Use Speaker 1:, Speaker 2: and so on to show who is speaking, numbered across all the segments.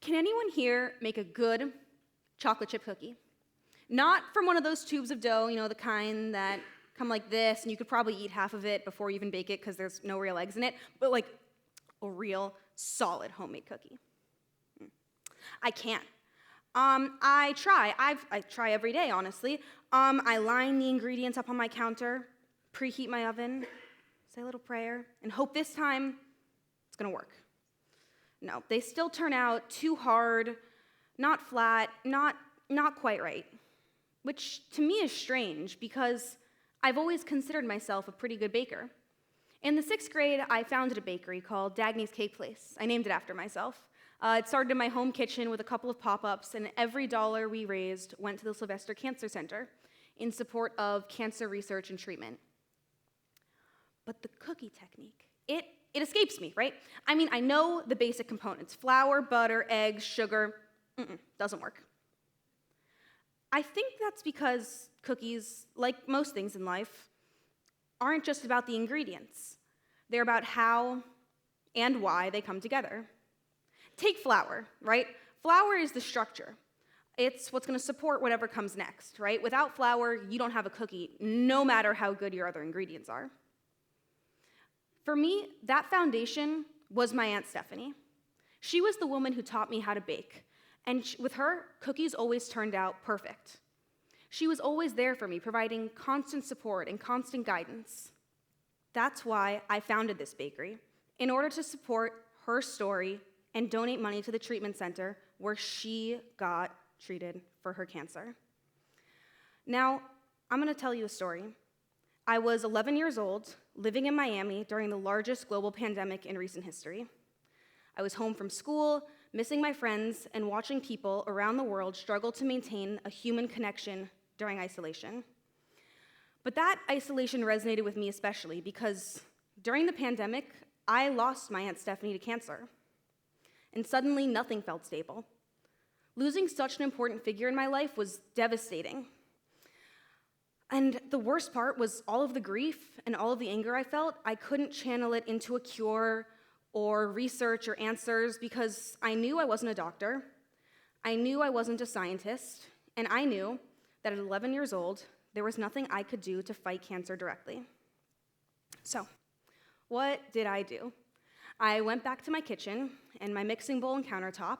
Speaker 1: can anyone here make a good chocolate chip cookie? Not from one of those tubes of dough, the kind that come like this, and you could probably eat half of it before you even bake it because there's no real eggs in it, but like a real solid homemade cookie. I can't. I try every day, honestly. I line the ingredients up on my counter, preheat my oven, say a little prayer, and hope this time it's gonna work. No, they still turn out too hard, not flat, not quite right. Which to me is strange because I've always considered myself a pretty good baker. In the 6th grade, I founded a bakery called Dagny's Cake Place. I named it after myself. It started in my home kitchen with a couple of pop-ups, and every dollar we raised went to the Sylvester Cancer Center in support of cancer research and treatment. But the cookie technique, it escapes me, right? I mean, I know the basic components: flour, butter, eggs, sugar. Doesn't work. I think that's because cookies, like most things in life, aren't just about the ingredients. They're about how and why they come together. Take flour, right? Flour is the structure. It's what's gonna support whatever comes next, right? Without flour, you don't have a cookie, no matter how good your other ingredients are. For me, that foundation was my Aunt Stephanie. She was the woman who taught me how to bake, and with her, cookies always turned out perfect. She was always there for me, providing constant support and constant guidance. That's why I founded this bakery, in order to support her story and donate money to the treatment center where she got treated for her cancer. Now, I'm gonna tell you a story. I was 11 years old, living in Miami during the largest global pandemic in recent history. I was home from school, missing my friends, and watching people around the world struggle to maintain a human connection during isolation. But that isolation resonated with me especially because during the pandemic, I lost my Aunt Stephanie to cancer. And suddenly, nothing felt stable. Losing such an important figure in my life was devastating. And the worst part was all of the grief and all of the anger I felt, I couldn't channel it into a cure or research or answers because I knew I wasn't a doctor, I knew I wasn't a scientist, and I knew that at 11 years old, there was nothing I could do to fight cancer directly. So, what did I do? I went back to my kitchen and my mixing bowl and countertop,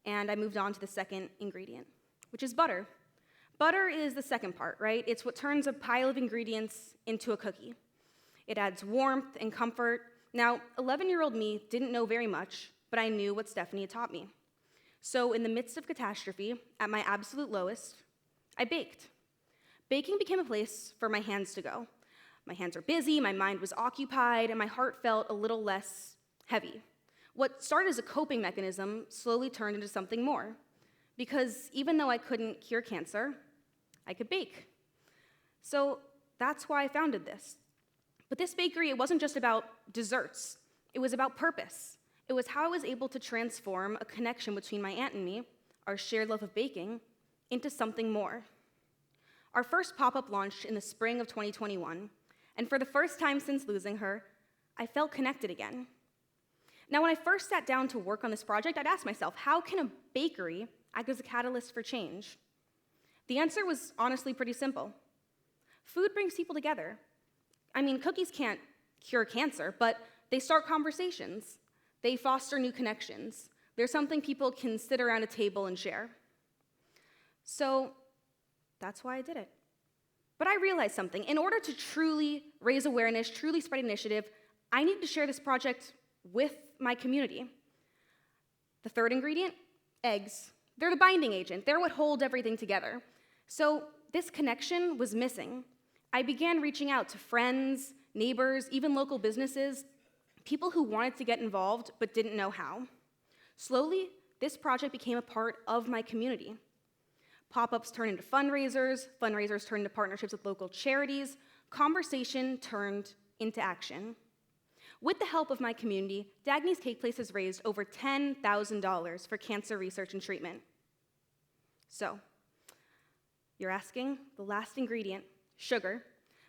Speaker 1: and I moved on to the second ingredient, which is butter. Butter is the second part, right? It's what turns a pile of ingredients into a cookie. It adds warmth and comfort. Now, 11-year-old me didn't know very much, but I knew what Stephanie had taught me. So in the midst of catastrophe, at my absolute lowest, I baked. Baking became a place for my hands to go. My hands were busy, my mind was occupied, and my heart felt a little less heavy. What started as a coping mechanism slowly turned into something more. Because even though I couldn't cure cancer, I could bake. So that's why I founded this. But this bakery, it wasn't just about desserts. It was about purpose. It was how I was able to transform a connection between my aunt and me, our shared love of baking, into something more. Our first pop-up launched in the spring of 2021, and for the first time since losing her, I felt connected again. Now, when I first sat down to work on this project, I'd asked myself, how can a bakery act as a catalyst for change? The answer was honestly pretty simple. Food brings people together. I mean, cookies can't cure cancer, but they start conversations. They foster new connections. They're something people can sit around a table and share. So that's why I did it. But I realized something. In order to truly raise awareness, truly spread initiative, I needed to share this project with my community. The third ingredient, eggs. They're the binding agent. They're what hold everything together. So this connection was missing. I began reaching out to friends, neighbors, even local businesses, people who wanted to get involved but didn't know how. Slowly, this project became a part of my community. Pop-ups turned into fundraisers, fundraisers turned into partnerships with local charities, conversation turned into action. With the help of my community, Dagny's Cake Place has raised over $10,000 for cancer research and treatment. So, you're asking, the last ingredient, sugar,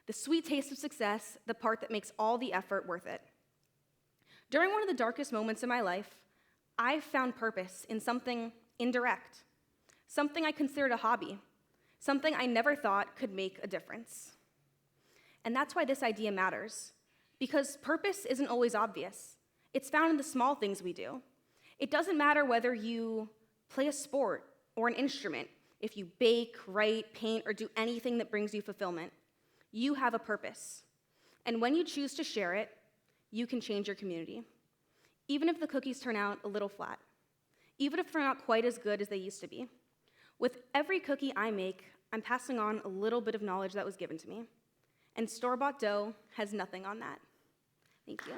Speaker 1: the sweet taste of success, the part that makes all the effort worth it. During one of the darkest moments in my life, I've found purpose in something indirect, something I considered a hobby, something I never thought could make a difference. And that's why this idea matters, because purpose isn't always obvious. It's found in the small things we do. It doesn't matter whether you play a sport or an instrument, if you bake, write, paint, or do anything that brings you fulfillment. You have a purpose. And when you choose to share it, you can change your community. Even if the cookies turn out a little flat, even if they're not quite as good as they used to be. With every cookie I make, I'm passing on a little bit of knowledge that was given to me. And store-bought dough has nothing on that. Thank you.